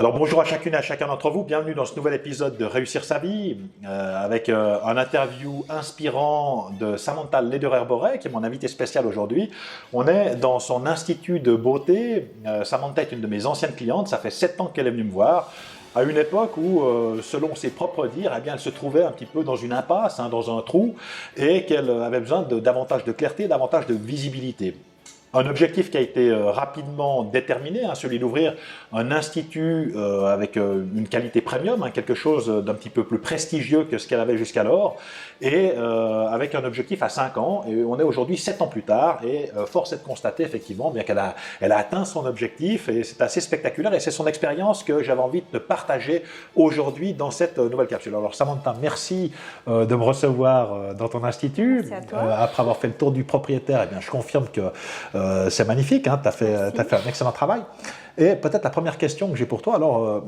Alors bonjour à chacune et à chacun d'entre vous, bienvenue dans ce nouvel épisode de Réussir sa vie avec un interview inspirant de Samantha Lederer-Boré qui est mon invitée spéciale aujourd'hui. On est dans son institut de beauté. Samantha est une de mes anciennes clientes, ça fait 7 ans qu'elle est venue me voir. À une époque où, selon ses propres dires, eh bien, elle se trouvait un petit peu dans une impasse, dans un trou, et qu'elle avait besoin de davantage de clarté, davantage de visibilité. Un objectif qui a été rapidement déterminé, celui d'ouvrir un institut avec une qualité premium, quelque chose d'un petit peu plus prestigieux que ce qu'elle avait jusqu'alors, et avec un objectif à 5 ans. Et on est aujourd'hui 7 ans plus tard, et force est de constater effectivement bien qu'elle a atteint son objectif, et c'est assez spectaculaire, et c'est son expérience que j'avais envie de partager aujourd'hui dans cette nouvelle capsule. Alors Samantha, merci de me recevoir dans ton institut. Merci à toi. Après avoir fait le tour du propriétaire, eh bien, je confirme que c'est magnifique, tu as fait un excellent travail. Et peut-être la première question que j'ai pour toi, alors,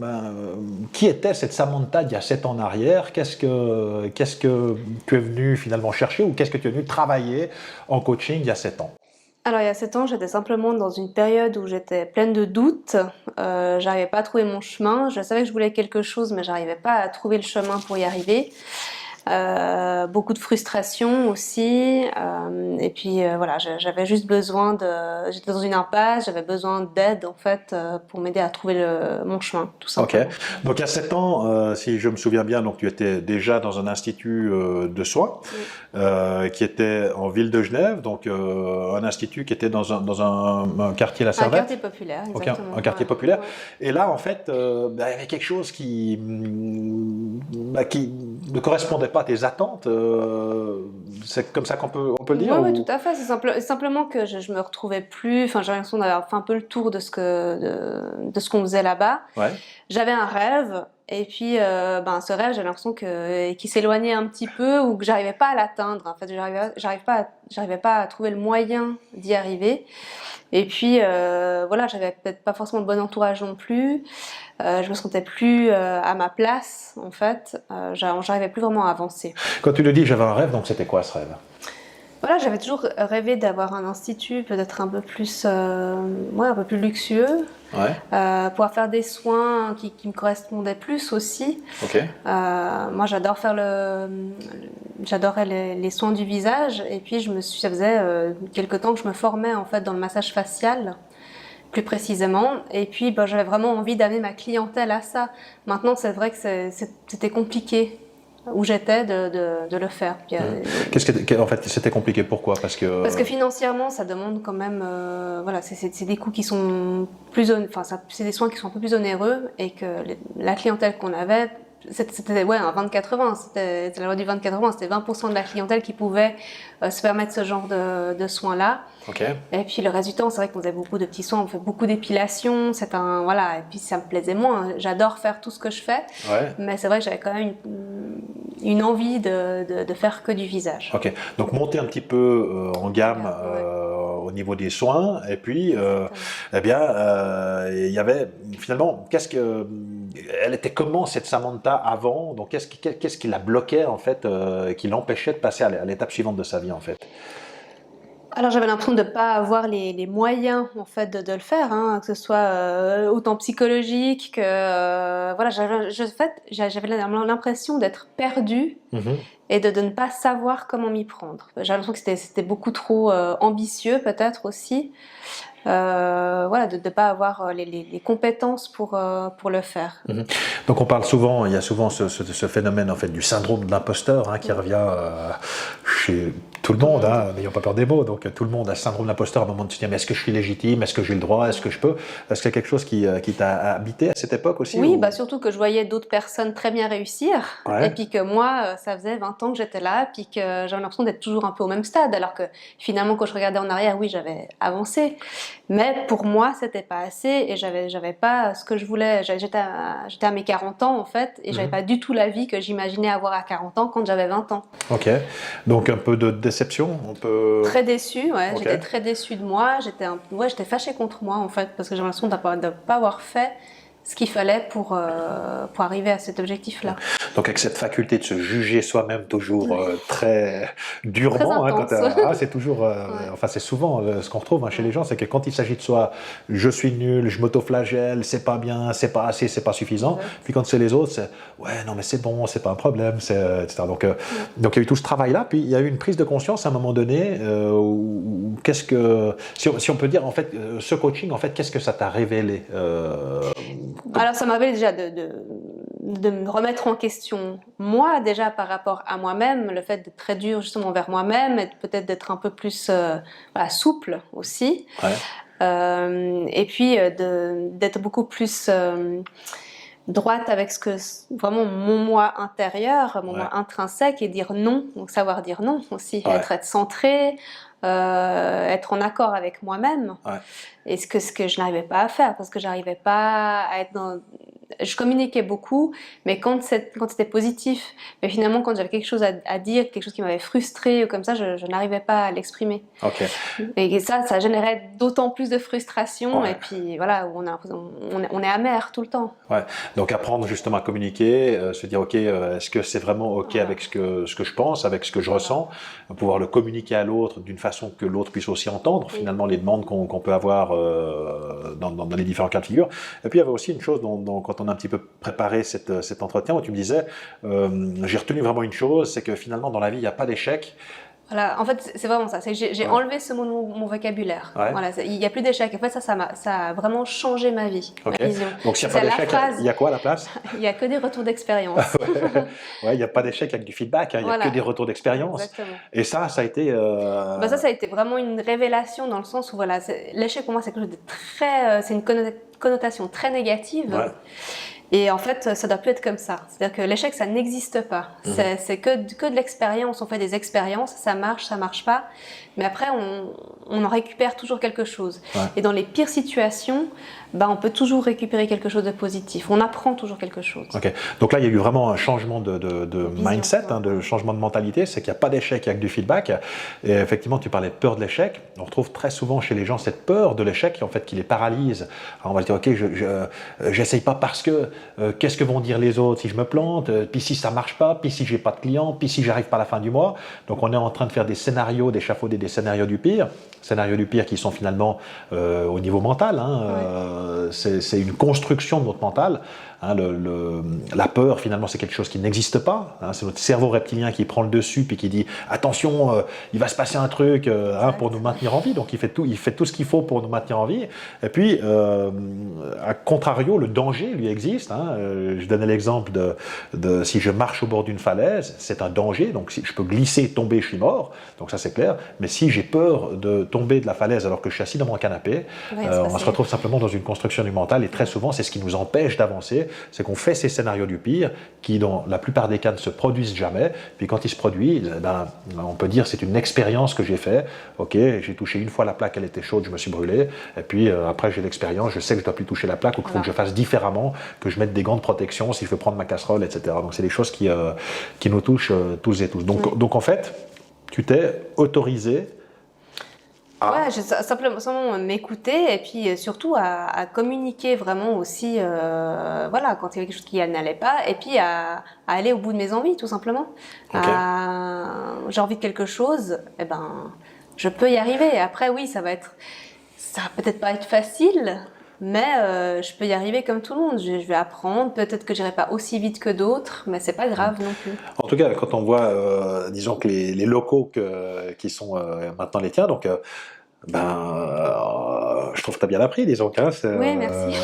qui était cette Samantha d'il y a 7 ans en arrière? Qu'est-ce que tu es venu finalement chercher, ou qu'est-ce que tu es venu travailler en coaching il y a 7 ans? Alors il y a 7 ans, j'étais simplement dans une période où j'étais pleine de doutes, j'arrivais pas à trouver mon chemin, je savais que je voulais quelque chose mais j'arrivais pas à trouver le chemin pour y arriver. Beaucoup de frustration aussi, et puis voilà, j'avais juste besoin j'étais dans une impasse, j'avais besoin d'aide en fait pour m'aider à trouver mon chemin, tout simplement. Ok, donc il y a 7 ans, si je me souviens bien, donc tu étais déjà dans un institut de soins qui était en ville de Genève, donc un institut qui était dans un quartier La Servette. Un quartier populaire, exactement. Un quartier populaire. Ouais. Et là, en fait, il y avait quelque chose qui ne correspondait pas à tes attentes. C'est comme ça qu'on peut le dire? Oui, tout à fait. C'est simplement que je me retrouvais plus. Enfin, j'avais l'impression d'avoir fait un peu le tour de ce qu'on faisait là-bas. Ouais. J'avais un rêve. Et puis, ce rêve, j'avais l'impression qu'il s'éloignait un petit peu ou que j'arrivais pas à l'atteindre. En fait, j'arrivais pas à trouver le moyen d'y arriver. Et puis, voilà, j'avais peut-être pas forcément le bon entourage non plus. Je me sentais plus à ma place, en fait. J'arrivais plus vraiment à avancer. Quand tu le dis, j'avais un rêve, donc c'était quoi ce rêve? Voilà, j'avais toujours rêvé d'avoir un institut peut-être un peu plus luxueux, pouvoir faire des soins qui me correspondaient plus aussi. Okay. Moi, j'adorais les soins du visage, et puis ça faisait quelque temps que je me formais en fait dans le massage facial, plus précisément, et puis j'avais vraiment envie d'amener ma clientèle à ça. Maintenant, c'est vrai que c'était compliqué où j'étais de le faire. En fait, c'était compliqué, pourquoi? Parce que financièrement, ça demande quand même, c'est des coûts qui sont c'est des soins qui sont un peu plus onéreux, et que la clientèle qu'on avait, c'était un 20-80, c'était la loi du 20-80, c'était 20% de la clientèle qui pouvait se permettre ce genre de soins-là. Okay. Et puis le reste du temps, c'est vrai qu'on faisait beaucoup de petits soins, on fait beaucoup d'épilation, et puis ça me plaisait moins. J'adore faire tout ce que je fais, mais c'est vrai que j'avais quand même une envie de faire que du visage. Ok, donc monter un petit peu en gamme au niveau des soins, et puis il y avait finalement, elle était comment cette Samantha avant? Donc qu'est-ce qui la bloquait en fait, qui l'empêchait de passer à l'étape suivante de sa vie en fait? Alors j'avais l'impression de ne pas avoir les moyens en fait de le faire, que ce soit autant psychologique que j'avais l'impression d'être perdue et de ne pas savoir comment m'y prendre. J'avais l'impression que c'était beaucoup trop ambitieux peut-être aussi. De ne pas avoir les compétences pour le faire. Donc il y a souvent ce phénomène en fait du syndrome de l'imposteur qui revient chez tout le monde, n'ayons pas peur des mots, donc tout le monde a ce syndrome de l'imposteur à un moment de se dire mais est-ce que je suis légitime, est-ce que j'ai le droit, est-ce que je peux? Est-ce qu'il y a quelque chose qui t'a habité à cette époque aussi? Oui, surtout que je voyais d'autres personnes très bien réussir, et puis que moi, ça faisait 20 ans que j'étais là, puis que j'avais l'impression d'être toujours un peu au même stade, alors que finalement quand je regardais en arrière, oui, j'avais avancé. Mais pour moi, c'était pas assez, et j'avais pas ce que je voulais. J'étais à mes 40 ans en fait, et j'avais pas du tout la vie que j'imaginais avoir à 40 ans quand j'avais 20 ans. Ok, donc un peu de déception, Très déçue, okay. J'étais très déçue de moi. J'étais fâchée contre moi en fait, parce que j'ai l'impression de pas avoir fait ce qu'il fallait pour arriver à cet objectif-là. Donc avec cette faculté de se juger soi-même toujours très durement, très intense. C'est toujours, enfin c'est souvent ce qu'on retrouve chez les gens, c'est que quand il s'agit de soi, je suis nul, je m'autoflagelle, c'est pas bien, c'est pas assez, c'est pas suffisant. Puis quand c'est les autres, c'est ouais non mais c'est bon, c'est pas un problème, etc. Donc il y a eu tout ce travail-là, puis il y a eu une prise de conscience à un moment donné. Qu'est-ce que, si on peut dire en fait, ce coaching en fait, qu'est-ce que ça t'a révélé? Alors ça m'a révélé déjà de me remettre en question moi déjà par rapport à moi-même, le fait d'être très dur justement envers moi-même et peut-être d'être un peu plus souple aussi. Ouais. Et puis d'être beaucoup plus droite avec ce que vraiment mon moi intérieur, mon moi intrinsèque, et dire non, donc savoir dire non aussi, être centré, être en accord avec moi-même. Et ce que je n'arrivais pas à faire, parce que j'arrivais pas à être dans... Je communiquais beaucoup, mais quand c'était positif, mais finalement quand j'avais quelque chose à dire, quelque chose qui m'avait frustrée ou comme ça, je n'arrivais pas à l'exprimer. Et ça générait d'autant plus de frustration, et puis voilà, où on est amer tout le temps. Donc apprendre justement à communiquer, se dire ok, est-ce que c'est vraiment ok avec ce que je pense, avec ce que je ressens, pouvoir le communiquer à l'autre d'une façon que l'autre puisse aussi entendre finalement les demandes qu'on peut avoir dans les différents cas de figure. Et puis il y avait aussi une chose quand on a un petit peu préparé cet entretien où tu me disais, j'ai retenu vraiment une chose, c'est que finalement dans la vie il n'y a pas d'échec. Voilà, en fait, c'est vraiment ça. J'ai enlevé ce mot de mon vocabulaire. Voilà, il n'y a plus d'échec. En fait, ça a vraiment changé ma vie, ma vision. Donc, s'il n'y a pas d'échec, il y a quoi à la place? Il n'y a que des retours d'expérience. Il n'y a pas d'échec avec du feedback, il n'y a que des retours d'expérience. Et ça a été... ça a été vraiment une révélation dans le sens où, voilà, l'échec pour moi, c'est quelque chose de très... c'est une connotation très négative. Et en fait, ça doit plus être comme ça. C'est-à-dire que l'échec, ça n'existe pas. C'est que de l'expérience. On fait des expériences, ça marche pas. Mais après, on en récupère toujours quelque chose. Et dans les pires situations, on peut toujours récupérer quelque chose de positif. On apprend toujours quelque chose. Donc là, il y a eu vraiment un changement de mindset, de changement de mentalité. C'est qu'il n'y a pas d'échec, il n'y a que du feedback. Et effectivement, tu parlais de peur de l'échec. On retrouve très souvent chez les gens cette peur de l'échec en fait, qui les paralyse. Alors on va se dire, ok, j'essaye pas parce que qu'est-ce que vont dire les autres si je me plante, puis si ça marche pas, puis si j'ai pas de clients, puis si j'arrive pas à la fin du mois. Donc on est en train de faire des scénarios, d'échafauder des scénarios du pire qui sont finalement au niveau mental. C'est une construction de notre mental. La peur, finalement, c'est quelque chose qui n'existe pas. C'est notre cerveau reptilien qui prend le dessus puis qui dit attention, il va se passer un truc pour nous maintenir en vie. Donc il fait tout ce qu'il faut pour nous maintenir en vie. Et puis, à contrario, le danger, lui, existe. Je donnais l'exemple de si je marche au bord d'une falaise, c'est un danger. Donc si je peux glisser, tomber, je suis mort. Donc ça, c'est clair. Mais si j'ai peur de tomber de la falaise alors que je suis assis dans mon canapé, on se retrouve simplement dans une construction du mental. Et très souvent, c'est ce qui nous empêche d'avancer. C'est qu'on fait ces scénarios du pire qui, dans la plupart des cas, ne se produisent jamais. Puis quand ils se produisent, on peut dire c'est une expérience que j'ai fait. Ok, j'ai touché une fois la plaque, elle était chaude, je me suis brûlé. Et puis après, j'ai l'expérience, je sais que je ne dois plus toucher la plaque ou qu'il faut que je fasse différemment, que je mette des gants de protection si je veux prendre ma casserole, etc. Donc c'est des choses qui nous touchent tous et tous. Donc en fait, tu t'es autorisé simplement m'écouter et puis surtout à communiquer vraiment aussi, quand il y avait quelque chose qui n'allait pas, et puis à aller au bout de mes envies, tout simplement. J'ai envie de quelque chose, je peux y arriver. Après, oui, ça va peut-être pas être facile, mais je peux y arriver comme tout le monde. Je vais apprendre, peut-être que j'irai pas aussi vite que d'autres, mais c'est pas grave non plus. En tout cas, quand on voit, disons que les locaux qui sont maintenant les tiens, donc je trouve que tu as bien appris, disons. Oui, merci.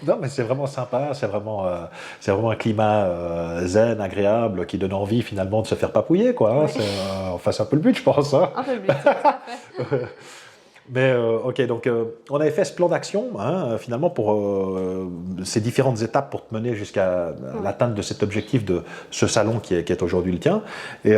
Non, mais c'est vraiment sympa, c'est vraiment un climat zen, agréable, qui donne envie finalement de se faire papouiller, quoi. C'est un peu le but, je pense. Un peu le but, tout à fait. Mais ok, donc on avait fait ce plan d'action finalement pour ces différentes étapes pour te mener jusqu'à l'atteinte de cet objectif de ce salon qui est aujourd'hui le tien. Et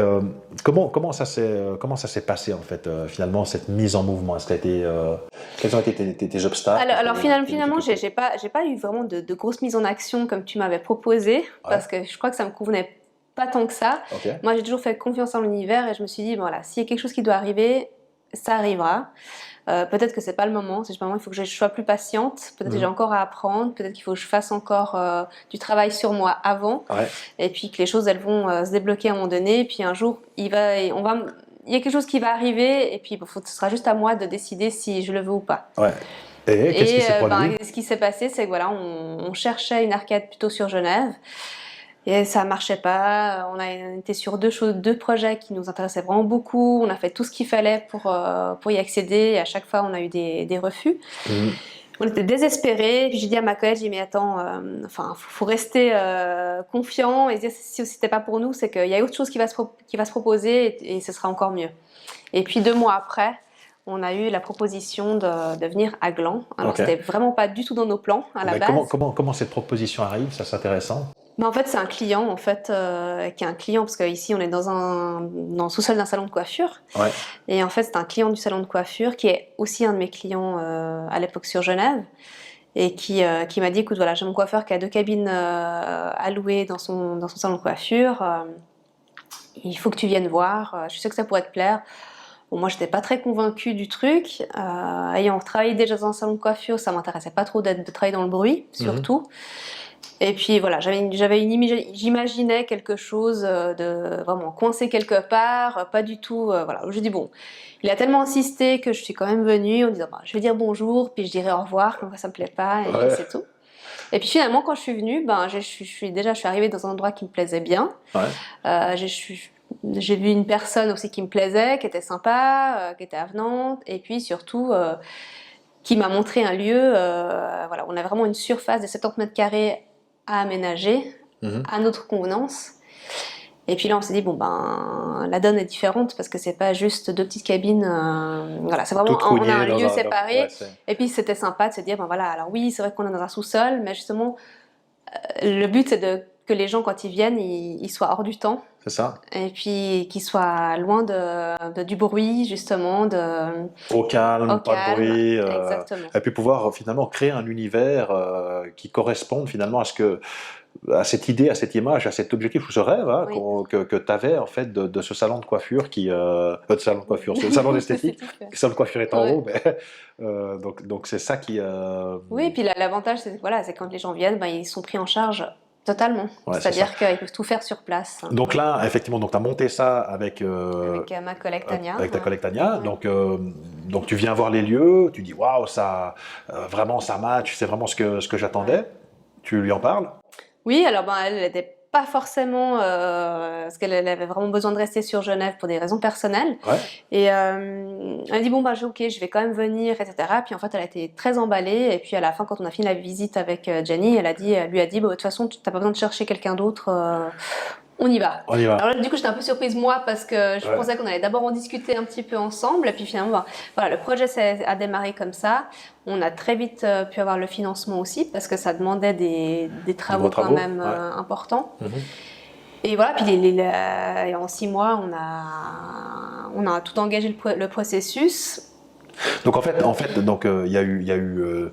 comment ça s'est passé en fait finalement cette mise en mouvement? Quels ont été tes obstacles? Alors finalement, j'ai pas eu vraiment de grosses mises en action comme tu m'avais proposé, parce que je crois que ça me convenait pas tant que ça. Moi, j'ai toujours fait confiance en l'univers et je me suis dit, voilà, s'il y a quelque chose qui doit arriver, ça arrivera. Peut-être que c'est pas le moment, c'est justement il faut que je sois plus patiente, peut-être que j'ai encore à apprendre, peut-être qu'il faut que je fasse encore du travail sur moi avant, et puis que les choses elles vont se débloquer à un moment donné, et puis un jour il y a quelque chose qui va arriver, et puis ce sera juste à moi de décider si je le veux ou pas. Ouais. Et qu'est-ce qui s'est produit? Ce qui s'est passé, c'est que voilà, on cherchait une arcade plutôt sur Genève. Et ça marchait pas. On était sur deux projets qui nous intéressaient vraiment beaucoup. On a fait tout ce qu'il fallait pour y accéder. Et à chaque fois, on a eu des refus. On était désespérés. Puis j'ai dit à ma collègue, j'ai dit mais attends, faut rester confiant et dire si c'était pas pour nous, c'est qu'il y a autre chose qui va se proposer et ce sera encore mieux. Et puis 2 mois après, on a eu la proposition de venir à Gland. Alors c'était vraiment pas du tout dans nos plans à la base. Comment cette proposition arrive? Ça c'est intéressant. En fait, c'est un client, en fait, qui est un client, parce qu'ici, on est dans le sous-sol d'un salon de coiffure. Ouais. Et en fait, c'est un client du salon de coiffure qui est aussi un de mes clients à l'époque sur Genève. Et qui m'a dit, écoute, voilà, j'ai mon coiffeur qui a 2 cabines à louer dans son salon de coiffure. Il faut que tu viennes voir. Je suis sûre que ça pourrait te plaire. Bon, moi, j'étais pas très convaincue du truc. Ayant travaillé déjà dans un salon de coiffure, ça m'intéressait pas trop de travailler dans le bruit, surtout. Et puis voilà, j'imaginais quelque chose de vraiment coincé quelque part, pas du tout. Voilà, je dis bon, il a tellement insisté que je suis quand même venue en disant je vais dire bonjour, puis je dirai au revoir, comme ça me plaît pas, et c'est tout. Et puis finalement, quand je suis venue, je suis arrivée dans un endroit qui me plaisait bien. J'ai vu une personne aussi qui me plaisait, qui était sympa, qui était avenante, et puis surtout qui m'a montré un lieu. Voilà, on a vraiment une surface de 70 mètres carrés à aménager à notre convenance. Et puis là, on s'est dit la donne est différente parce que c'est pas juste 2 petites cabines. Voilà, c'est vraiment on a un lieu séparé. Et puis c'était sympa de se dire alors oui, c'est vrai qu'on est dans un sous-sol, mais justement le but c'est que les gens quand ils viennent, ils soient hors du temps. C'est ça. Et puis qu'ils soient loin du bruit, justement. Au calme, pas de bruit. Exactement. Et puis pouvoir finalement créer un univers qui corresponde finalement à cette idée, à cette image, à cet objectif ou ce rêve que tu avais en fait de ce salon de coiffure de salon de coiffure, ce salon d'esthétique. Le salon de coiffure est en haut, mais donc c'est ça qui. Oui, et puis l'avantage c'est quand les gens viennent, ils sont pris en charge. Totalement. C'est-à-dire qu'ils peuvent tout faire sur place. Donc là, effectivement, tu as monté ça avec ma collègue Tania. Avec ta collègue Tania. Donc tu viens voir les lieux, tu dis waouh, ça vraiment ça match, c'est vraiment ce que j'attendais. Tu lui en parles? Oui, alors elle n'était pas forcément parce qu'elle avait vraiment besoin de rester sur Genève pour des raisons personnelles. Et elle a dit ok, je vais quand même venir, etc. Puis en fait, elle a été très emballée. Et puis à la fin, quand on a fini la visite avec Jenny, elle lui a dit de toute façon, tu n'as pas besoin de chercher quelqu'un d'autre. On y va. Alors là, du coup, j'étais un peu surprise moi parce que je pensais qu'on allait d'abord en discuter un petit peu ensemble. Et puis finalement, le projet a démarré comme ça. On a très vite pu avoir le financement aussi parce que ça demandait des travaux quand même importants. Et voilà, puis en 6 mois, on a tout engagé le processus. Donc en fait, il y a eu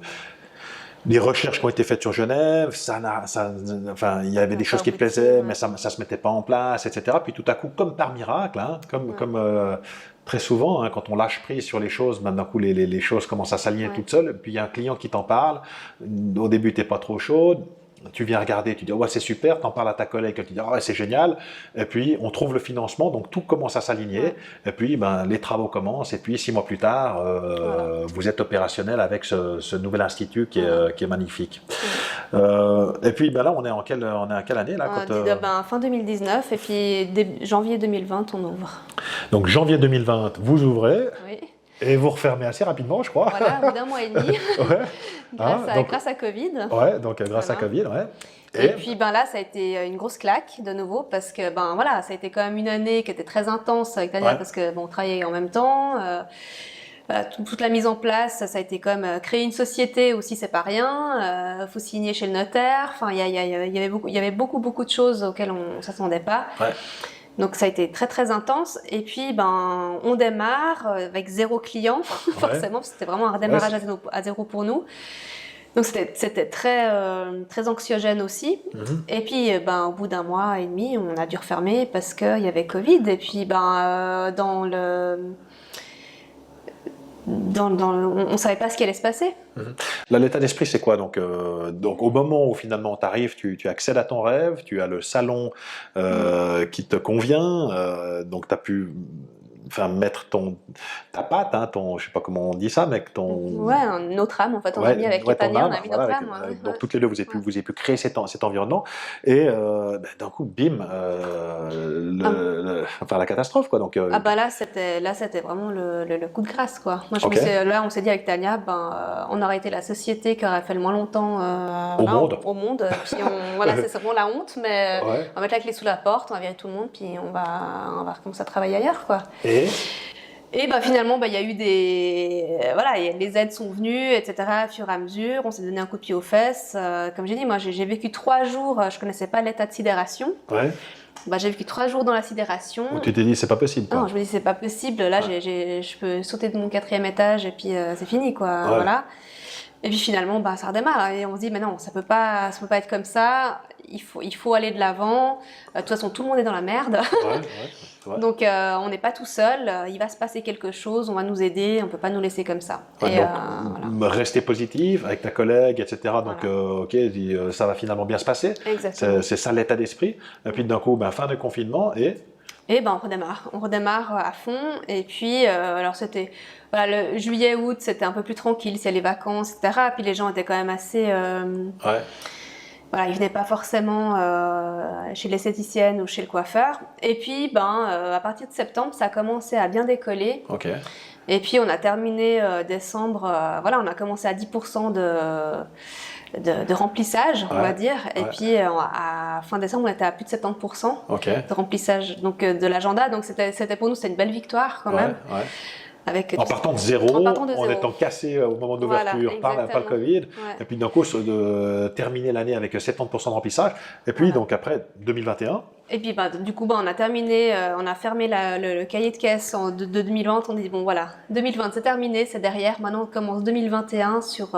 des recherches qui ont été faites sur Genève, il y avait des choses qui plaisaient, mais ça se mettait pas en place, etc. Puis tout à coup, comme par miracle, comme très souvent, quand on lâche prise sur les choses, d'un coup les choses commencent à s'aligner toutes seules. Puis il y a un client qui t'en parle. Au début, t'es pas trop chaude. Tu viens regarder, tu dis ouais c'est super, t'en parles à ta collègue, tu dis ouais c'est génial, et puis on trouve le financement, donc tout commence à s'aligner, et puis les travaux commencent, et puis 6 mois plus tard, vous êtes opérationnel avec ce nouvel institut qui est magnifique. Et puis là on est en quelle année là fin 2019, et puis janvier 2020 on ouvre. Donc janvier 2020 vous ouvrez. Oui. Et vous refermez assez rapidement, je crois. Voilà, au bout d'1 mois et demi. Grâce à Covid. Ouais, donc grâce à Covid, ouais. Et puis là, ça a été une grosse claque de nouveau parce que ça a été quand même une année qui était très intense avec Tania parce que on travaillait en même temps. Toute la mise en place, ça a été quand même créer une société aussi, c'est pas rien. Faut signer chez le notaire. Enfin, il y avait beaucoup de choses auxquelles on s'attendait pas. Ouais. Donc ça a été très très intense et puis on démarre avec 0 client forcément parce que c'était vraiment un redémarrage à zéro pour nous. Donc c'était très très anxiogène aussi. Et puis au bout d'1 mois et demi, on a dû refermer parce qu'il y avait Covid et puis on savait pas ce qui allait se passer. Là, l'état d'esprit, c'est quoi? Donc, au moment où finalement tu arrives, tu accèdes à ton rêve, tu as le salon qui te convient, donc tu as pu mettre ta patte, hein, je sais pas comment on dit ça, mais Ouais, notre âme, en fait, on a mis avec Tania, on a mis notre âme. Donc toutes les deux, vous avez pu créer cet environnement, et d'un coup, bim, la catastrophe, quoi. Donc, là, c'était vraiment le coup de grâce, quoi. Moi, là, on s'est dit avec Tania, on aurait été la société qui aurait fait le moins longtemps au monde. Puis c'est vraiment la honte, mais on va mettre la clé sous la porte, on va virer tout le monde, puis on va recommencer à travailler ailleurs, quoi. Et finalement, il y a eu les aides sont venues, etc. Au fur et à mesure, on s'est donné un coup de pied aux fesses. Comme j'ai dit, moi, j'ai vécu 3 jours, je connaissais pas l'état de sidération. Ouais. J'ai vécu 3 jours dans la sidération. Donc, tu t'es dit, c'est pas possible, quoi. Non, je me dis, c'est pas possible. Là, je peux sauter de mon 4e étage et puis c'est fini, quoi. Ouais. Voilà. Et puis finalement, ça redémarre. Et on se dit, mais non, ça peut pas être comme ça. Il faut aller de l'avant. De toute façon, tout le monde est dans la merde. Ouais. Donc, on n'est pas tout seul. Il va se passer quelque chose. On va nous aider. On peut pas nous laisser comme ça. Ouais, donc, rester positif avec ta collègue, etc. Donc, ça va finalement bien se passer. Exactement. C'est ça l'état d'esprit. Et puis d'un coup, fin de confinement et on redémarre à fond. Et puis, alors c'était, le juillet-août, c'était un peu plus tranquille, c'est les vacances, etc. Puis les gens étaient quand même assez, ils venaient pas forcément chez l'esthéticienne ou chez le coiffeur. Et puis, à partir de septembre, ça a commencé à bien décoller. Ok. Et puis, on a terminé décembre, on a commencé à 10% de remplissage, on va dire. Et puis, à fin décembre, on était à plus de 70% de remplissage de l'agenda. Donc, c'était pour nous, c'était une belle victoire quand même. Ouais. Avec en partant de zéro, en étant cassé au moment d'ouverture par le Covid, et puis d'un coup, de terminer l'année avec 70% de remplissage. Et puis, donc après, 2021. Et puis, du coup, on a terminé, on a fermé le cahier de caisse de 2020. On dit, 2020, c'est terminé, c'est derrière. Maintenant, on commence 2021 sur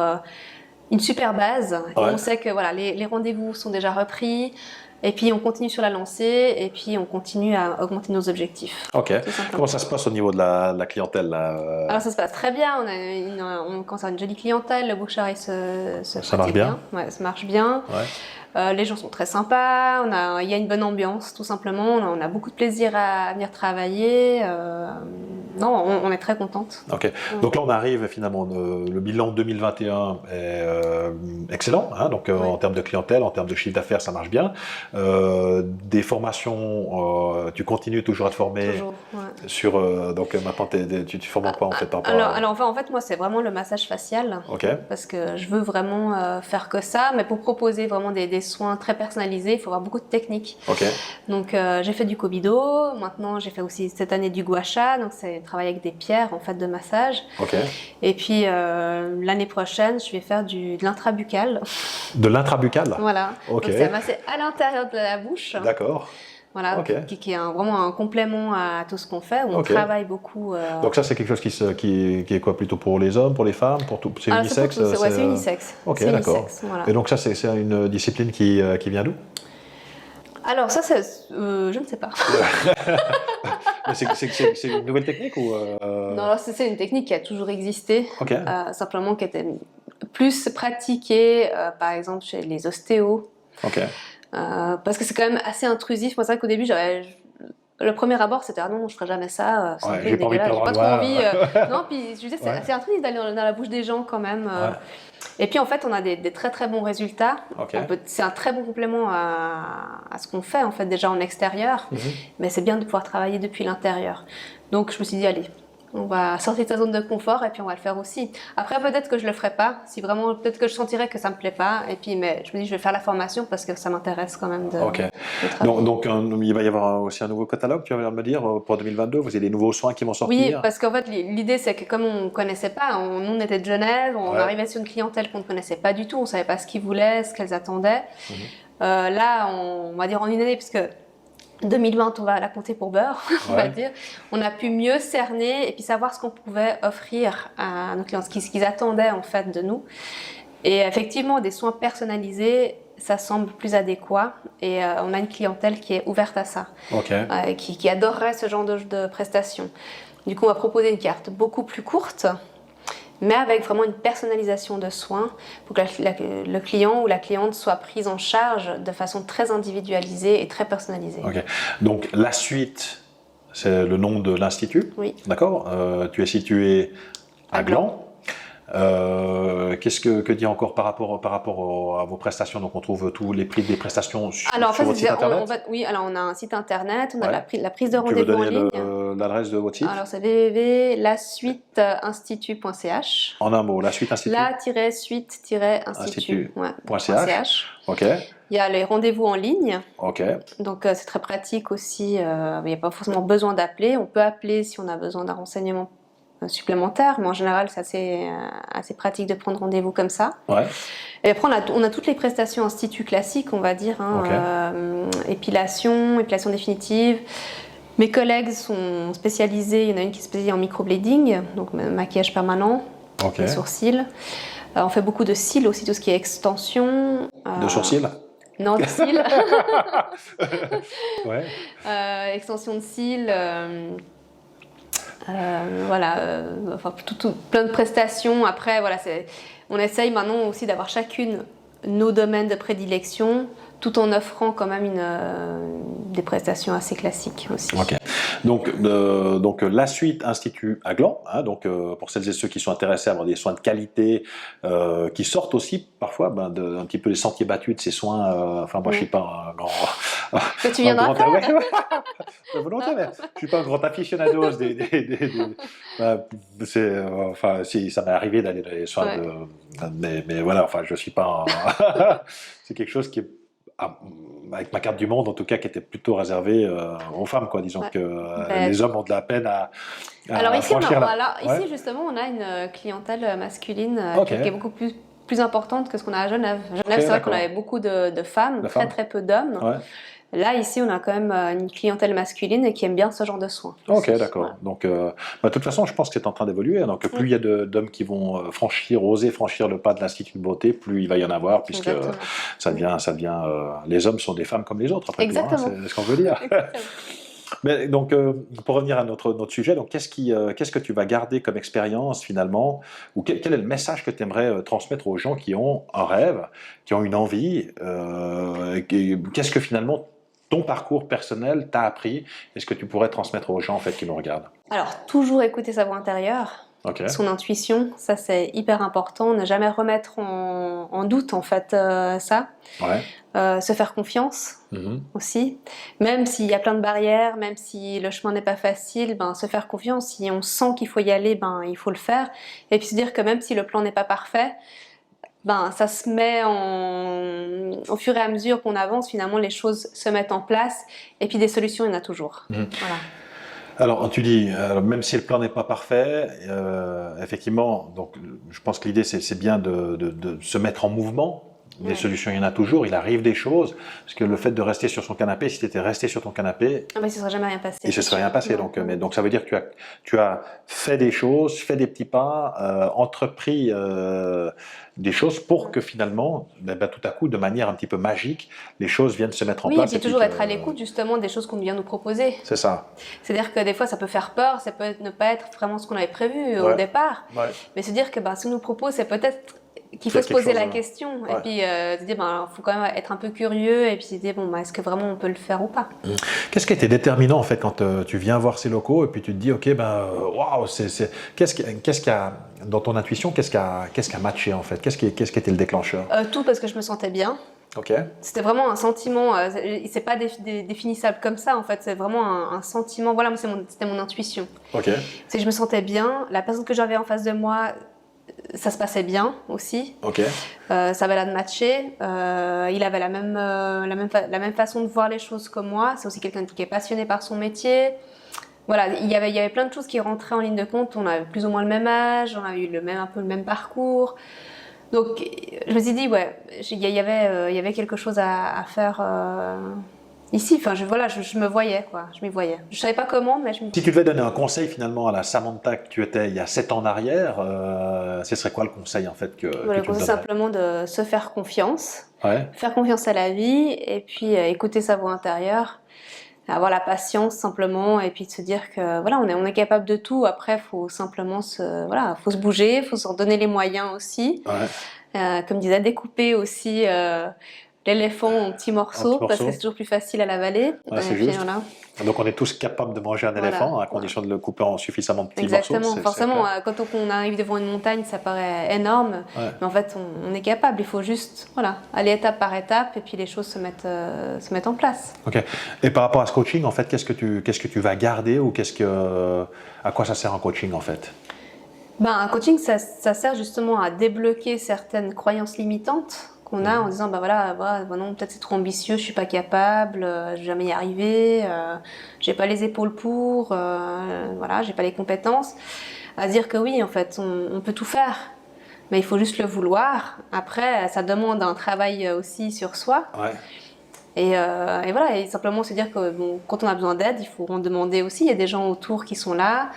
une super base. Et on sait que les rendez-vous sont déjà repris. Et puis on continue sur la lancée, et puis on continue à augmenter nos objectifs. Ok. Comment ça se passe au niveau de la clientèle là Alors ça se passe très bien, on commence à avoir une jolie clientèle, le bouche-oreille ça marche bien. Ouais, ça marche bien. Ouais. Les gens sont très sympas, il y a une bonne ambiance tout simplement, on a beaucoup de plaisir à venir travailler. On est très contente. Ok. Donc là on arrive finalement, le bilan 2021 est excellent, hein, donc en termes de clientèle, en termes de chiffre d'affaires, ça marche bien. Des formations, tu continues toujours à te former. Toujours, sur donc maintenant tu te formes en quoi en fait alors en fait moi c'est vraiment le massage facial. Parce que je veux vraiment faire que ça, mais pour proposer vraiment des soins très personnalisés, il faut avoir beaucoup de techniques. Donc j'ai fait du Kobido, maintenant j'ai fait aussi cette année du Gua Sha, donc c'est travailler avec des pierres en fait de massage. Et puis l'année prochaine je vais faire de l'intrabuccal. De l'intrabuccal. Voilà. Donc c'est masser à l'intérieur de la bouche. D'accord. Voilà, qui est vraiment un complément à tout ce qu'on fait, où on travaille beaucoup. Donc ça, c'est quelque chose qui est quoi, plutôt pour les hommes, pour les femmes, pour tout, c'est unisexe? C'est unisexe. Ok, d'accord. Voilà. Et donc ça, c'est une discipline qui vient d'où? Alors ça, je ne sais pas. C'est une nouvelle technique ou Non, c'est une technique qui a toujours existé, simplement qui était plus pratiquée, par exemple, chez les ostéos. Parce que c'est quand même assez intrusif. Moi, c'est vrai qu'au début, le premier abord, c'était non, je ferai jamais ça. J'ai pas trop envie. Non, puis je disais, c'est intrusif d'aller dans la bouche des gens quand même. Et puis en fait, on a des très très bons résultats. C'est un très bon complément à ce qu'on fait en fait déjà en extérieur, mais c'est bien de pouvoir travailler depuis l'intérieur. Donc je me suis dit allez. On va sortir de sa zone de confort et puis on va le faire aussi. Après, peut-être que je le ferai pas, peut-être que je sentirais que ça me plaît pas. Et puis, mais je me dis, je vais faire la formation parce que ça m'intéresse quand même de travailler. Donc, il va y avoir aussi un nouveau catalogue, tu vas me dire, pour 2022. Vous avez des nouveaux soins qui vont sortir. Oui, parce qu'en fait, l'idée, c'est que comme on connaissait pas, on était de Genève, on arrivait sur une clientèle qu'on ne connaissait pas du tout, on savait pas ce qu'ils voulaient, ce qu'elles attendaient. Là, on va dire en une année, puisque 2020, on va la compter pour beurre, on va dire. On a pu mieux cerner et puis savoir ce qu'on pouvait offrir à nos clients, ce qu'ils attendaient en fait de nous. Et effectivement, des soins personnalisés, ça semble plus adéquat et on a une clientèle qui est ouverte à ça, qui adorerait ce genre de prestations. Du coup, on va proposer une carte beaucoup plus courte mais avec vraiment une personnalisation de soins pour que le client ou la cliente soit prise en charge de façon très individualisée et très personnalisée. Ok. Donc la suite, c'est le nom de l'institut. Oui. D'accord. Tu es situé à Gland. Qu'est-ce que dire encore par rapport à vos prestations? Donc on trouve tous les prix des prestations sur votre site internet. Oui, alors on a un site internet, on a la prise de Tu veux rendez-vous en donner ligne. l'adresse de votre site? Alors c'est www.lasuiteinstitut.ch. En un mot, la suite institut. La-suite-institut.ch. Ok. Il y a les rendez-vous en ligne. Ok. Donc c'est très pratique aussi. Il n'y a pas forcément besoin d'appeler. On peut appeler si on a besoin d'un renseignement supplémentaire, mais en général c'est assez pratique de prendre rendez-vous comme ça. Ouais. Et après on a toutes les prestations institut classiques, on va dire, épilation définitive. Mes collègues sont spécialisés, il y en a une qui est spécialisée en microblading, donc maquillage permanent, les sourcils. On fait beaucoup de cils aussi, tout ce qui est extension. De sourcils? Non, de cils. Ouais. Extension de cils. Enfin, plein de prestations. Après, voilà, on essaye maintenant aussi d'avoir chacune nos domaines de prédilection, tout en offrant quand même des prestations assez classiques aussi. Ok. Donc la suite Institut à Gland, hein, donc pour celles et ceux qui sont intéressés à avoir des soins de qualité, qui sortent aussi parfois un petit peu des sentiers battus de ces soins. Enfin, moi, je suis pas un grand. Mais tu viendras faire. Ouais. Volontiers, mais je suis pas un grand aficionado enfin, si ça m'est arrivé d'aller dans les soins mais voilà, enfin, je suis pas. C'est quelque chose qui est avec ma carte du monde en tout cas qui était plutôt réservée aux femmes, quoi. Disons que les hommes ont de la peine à alors ici, franchir ici justement on a une clientèle masculine qui est beaucoup plus importante que ce qu'on a à Genève. Genève, c'est vrai qu'on avait beaucoup de femmes, très peu d'hommes. Ouais. Là, ici, on a quand même une clientèle masculine qui aime bien ce genre de soins. Ok, d'accord. Ouais. Donc, de toute façon, je pense que c'est en train d'évoluer. Donc, plus il y a d'hommes qui vont oser franchir le pas de l'Institut de beauté, plus il va y en avoir, puisque ça devient les hommes sont des femmes comme les autres, après tout, hein, c'est ce qu'on veut dire. Mais donc, pour revenir à notre sujet, donc qu'est-ce que tu vas garder comme expérience finalement, ou quel est le message que tu aimerais transmettre aux gens qui ont un rêve, qui ont une envie, qu'est-ce que finalement ton parcours personnel t'a appris, et ce que tu pourrais transmettre aux gens en fait qui nous regardent? Alors, toujours écouter sa voix intérieure, son intuition, ça c'est hyper important, ne jamais remettre en doute en fait ça. Ouais. Se faire confiance aussi, même s'il y a plein de barrières, même si le chemin n'est pas facile, se faire confiance. Si on sent qu'il faut y aller, il faut le faire. Et puis se dire que même si le plan n'est pas parfait, ça se met au fur et à mesure qu'on avance, finalement les choses se mettent en place. Et puis des solutions, il y en a toujours. Voilà. Alors, tu dis, même si le plan n'est pas parfait, effectivement, donc je pense que l'idée c'est bien de se mettre en mouvement. Des solutions, il y en a toujours, il arrive des choses, parce que le fait de rester sur son canapé, si tu étais resté sur ton canapé, il ne se serait jamais rien passé. Il ne se serait rien passé, donc ça veut dire que tu as fait des choses, fait des petits pas, entrepris des choses pour que finalement, tout à coup, de manière un petit peu magique, les choses viennent se mettre en place. Oui, et puis toujours être à l'écoute justement des choses qu'on vient nous proposer. C'est ça. C'est-à-dire que des fois, ça peut faire peur, ça peut ne pas être vraiment ce qu'on avait prévu au départ, mais se dire que ce qu'on nous propose, c'est peut-être qu'il faut se poser la question et puis se dire faut quand même être un peu curieux et puis se dire est-ce que vraiment on peut le faire ou pas. Qu'est-ce qui a été déterminant en fait quand tu viens voir ces locaux et puis tu te dis waouh, qu'est-ce qu'il y a dans ton intuition, qu'est-ce qui a matché en fait, qu'est-ce qui était le déclencheur? Tout, parce que je me sentais bien. Ok. C'était vraiment un sentiment, c'est pas définissable comme ça en fait, c'est vraiment un sentiment, voilà, c'était mon intuition. Ok. C'est que je me sentais bien, la personne que j'avais en face de moi, ça se passait bien aussi. Ok. Ça avait l'air de matcher. Il avait la même façon de voir les choses que moi. C'est aussi quelqu'un qui est passionné par son métier. Voilà, il y avait plein de choses qui rentraient en ligne de compte. On avait plus ou moins le même âge, on avait eu un peu le même parcours. Donc, je me suis dit, il y avait quelque chose à faire ici. Enfin, je me voyais, je m'y voyais. Je savais pas comment, mais je m'y voyais. Si tu devais donner un conseil finalement à la Samantha que tu étais il y a 7 ans en arrière, ce serait quoi le conseil en fait que tu me donnerais? Simplement de se faire confiance, faire confiance à la vie et puis écouter sa voix intérieure. avoir la patience simplement et puis de se dire que voilà, on est capable de tout. Après, faut simplement faut se bouger, faut s'en donner les moyens aussi. Comme disait, découper aussi l'éléphant en petits morceaux parce que c'est toujours plus facile à l'avaler. Ouais, c'est juste. Voilà. Donc on est tous capables de manger un éléphant à condition de le couper en suffisamment de petits morceaux. Exactement. Forcément, quand on arrive devant une montagne, ça paraît énorme, mais en fait, on est capable. Il faut juste aller étape par étape et puis les choses se mettent en place. Ok. Et par rapport à ce coaching, en fait, qu'est-ce que tu vas garder ou à quoi ça sert un coaching en fait? Un coaching, ça sert justement à débloquer certaines croyances limitantes qu'on a en disant non, peut-être c'est trop ambitieux, je suis pas capable, je vais jamais y arriver, j'ai pas les épaules pour, j'ai pas les compétences. À dire que oui, en fait, on peut tout faire, mais il faut juste le vouloir. Après, ça demande un travail aussi sur soi. Et simplement se dire que quand on a besoin d'aide, il faut en demander aussi. Il y a des gens autour qui sont là.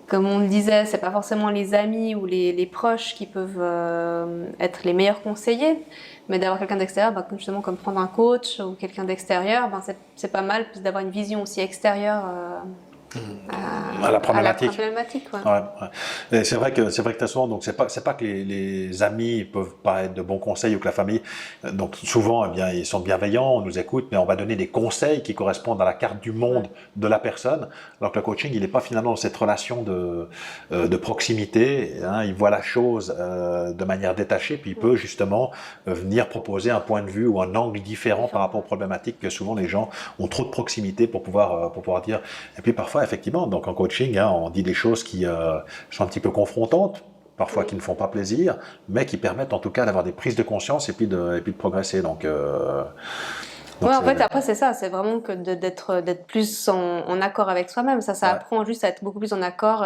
Comme on le disait, c'est pas forcément les amis ou les proches qui peuvent être les meilleurs conseillers, mais d'avoir quelqu'un d'extérieur, justement comme prendre un coach ou quelqu'un d'extérieur, c'est pas mal d'avoir une vision aussi extérieure à la problématique. Ouais. Et c'est vrai que très souvent, donc c'est pas que les amis peuvent pas être de bons conseils ou que la famille. Donc souvent, ils sont bienveillants, on nous écoute, mais on va donner des conseils qui correspondent à la carte du monde de la personne. Alors que le coaching, il n'est pas finalement dans cette relation de proximité. Il voit la chose de manière détachée, puis il peut justement venir proposer un point de vue ou un angle différent par rapport aux problématiques que souvent les gens ont trop de proximité pour pouvoir dire. Et puis parfois, effectivement, donc en coaching, on dit des choses qui sont un petit peu confrontantes, parfois qui ne font pas plaisir, mais qui permettent en tout cas d'avoir des prises de conscience et puis de progresser. Donc en fait, après, c'est ça, c'est vraiment que d'être plus en accord avec soi-même. Ça apprend juste à être beaucoup plus en accord,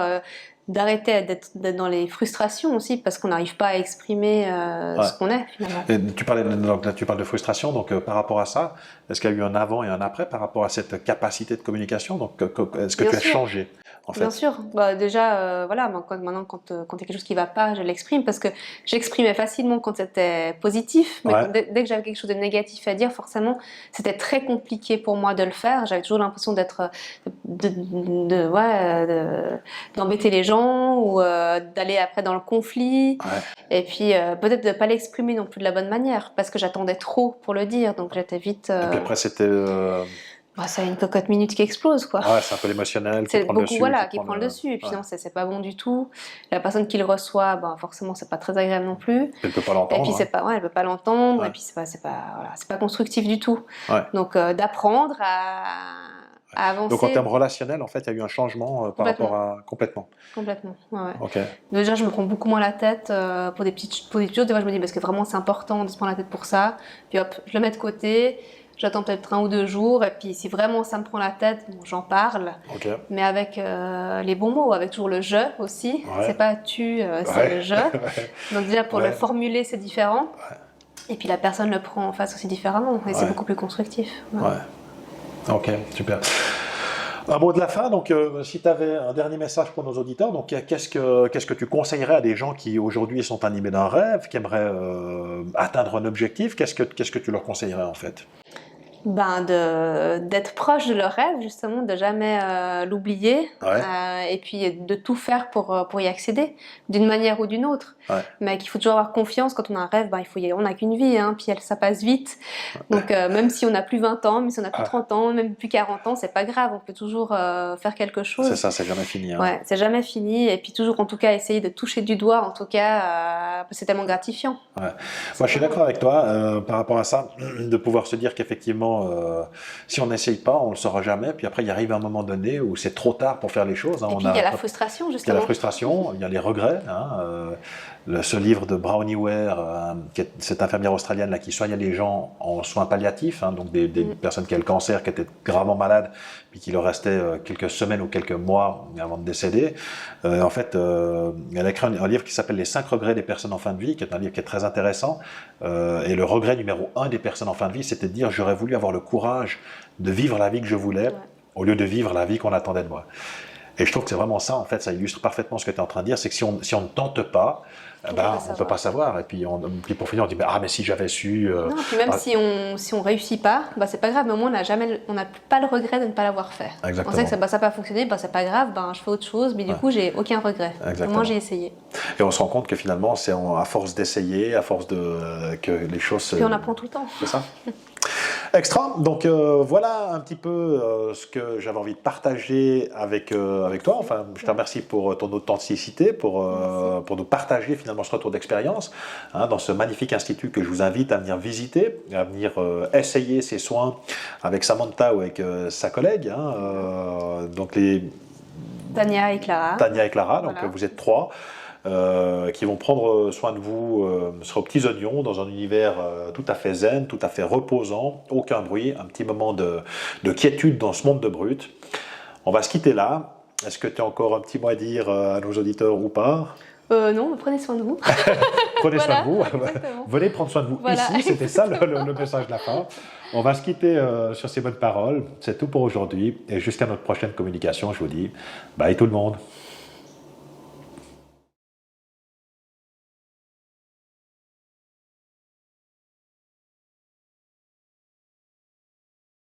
d'arrêter d'être dans les frustrations aussi, parce qu'on n'arrive pas à exprimer ce qu'on est, finalement. Et tu parles de frustration, donc par rapport à ça, est-ce qu'il y a eu un avant et un après par rapport à cette capacité de communication? Donc, est-ce que tu as changé en fait? Bien sûr. Déjà, maintenant, quand il y a quelque chose qui ne va pas, je l'exprime, parce que j'exprimais facilement quand c'était positif, mais dès que j'avais quelque chose de négatif à dire, forcément, c'était très compliqué pour moi de le faire. J'avais toujours l'impression d'embêter les gens ou d'aller après dans le conflit. Et puis, peut-être de ne pas l'exprimer non plus de la bonne manière, parce que j'attendais trop pour le dire, donc j'étais vite... Et puis après, c'était... c'est une cocotte minute qui explose, quoi. C'est un peu l'émotionnel qui prend le dessus. Qui prend le dessus. Et puis non, c'est pas bon du tout. La personne qui le reçoit, forcément, c'est pas très agréable non plus. Elle peut pas l'entendre. Et puis elle peut pas l'entendre. Et puis c'est pas constructif du tout. Donc d'apprendre à avancer. Donc en termes relationnels, en fait, il y a eu un changement par rapport à complètement. Complètement. Ouais. Okay. Déjà, je me prends beaucoup moins la tête pour des petites choses. Des fois, je me dis parce que vraiment c'est important de se prendre la tête pour ça. Puis hop, je le mets de côté. J'attends peut-être 1 ou 2 jours, et puis si vraiment ça me prend la tête, j'en parle. Mais avec les bons mots, avec toujours le « je » aussi. C'est pas « tu », c'est le « je ». Donc déjà, pour le formuler, c'est différent. Et puis la personne le prend en face aussi différemment, et c'est beaucoup plus constructif. Ok, super. Un mot de la fin, donc si tu avais un dernier message pour nos auditeurs, donc qu'est-ce que tu conseillerais à des gens qui aujourd'hui sont animés d'un rêve, qui aimeraient atteindre un objectif, qu'est-ce que tu leur conseillerais en fait? D'être proche de leur rêve, justement, de jamais l'oublier, et puis de tout faire pour y accéder, d'une manière ou d'une autre. Mais qu'il faut toujours avoir confiance quand on a un rêve, on n'a qu'une vie, puis ça passe vite. Donc même si on n'a plus 20 ans, même si on n'a plus 30 ans, même plus 40 ans, c'est pas grave, on peut toujours faire quelque chose. C'est ça, c'est jamais fini. C'est jamais fini, et puis toujours en tout cas essayer de toucher du doigt, en tout cas, c'est tellement gratifiant. Moi je suis d'accord avec toi par rapport à ça, de pouvoir se dire qu'effectivement si on n'essaye pas, on ne le saura jamais. Puis après, il arrive un moment donné où c'est trop tard pour faire les choses. Et puis, il y a la frustration, justement. Il y a la frustration, il y a les regrets. Ce livre de Bronnie Ware, qui est cette infirmière australienne là, qui soignait les gens en soins palliatifs, donc des personnes qui avaient le cancer, qui étaient gravement malades, puis qu'il leur restait quelques semaines ou quelques mois avant de décéder. En fait, elle a écrit un livre qui s'appelle « Les 5 regrets des personnes en fin de vie », qui est un livre qui est très intéressant. Et le regret numéro 1 des personnes en fin de vie, c'était de dire « j'aurais voulu avoir le courage de vivre la vie que je voulais, au lieu de vivre la vie qu'on attendait de moi ». Et je trouve que c'est vraiment ça, en fait, ça illustre parfaitement ce que tu es en train de dire, c'est que si on ne tente pas, on peut pas savoir. Et puis, puis pour finir, on dit mais si j'avais su. Non, puis même si on réussit pas, c'est pas grave, mais au moins on n'a pas le regret de ne pas l'avoir fait. Exactement. On sait que ça n'a pas fonctionné, c'est pas grave, je fais autre chose, mais du coup j'ai aucun regret. Au moins j'ai essayé. Et on se rend compte que finalement c'est à force d'essayer, à force que les choses. Puis on apprend tout le temps. C'est ça. Extra, donc voilà un petit peu ce que j'avais envie de partager avec toi. Enfin, je te remercie pour ton authenticité, pour nous partager finalement ce retour d'expérience dans ce magnifique institut que je vous invite à venir visiter, à venir essayer ces soins avec Samantha ou avec sa collègue. Donc Tania et Clara. Donc vous êtes 3. Qui vont prendre soin de vous sur aux petits oignons dans un univers tout à fait zen, tout à fait reposant, aucun bruit, un petit moment de quiétude dans ce monde de brut. On va se quitter là. Est-ce que tu as encore un petit mot à dire à nos auditeurs ou pas? Non, prenez soin de vous. Prenez soin de vous. Venez prendre soin de vous ici, c'était ça le message de la fin. On va se quitter sur ces bonnes paroles. C'est tout pour aujourd'hui et jusqu'à notre prochaine communication, je vous dis bye tout le monde.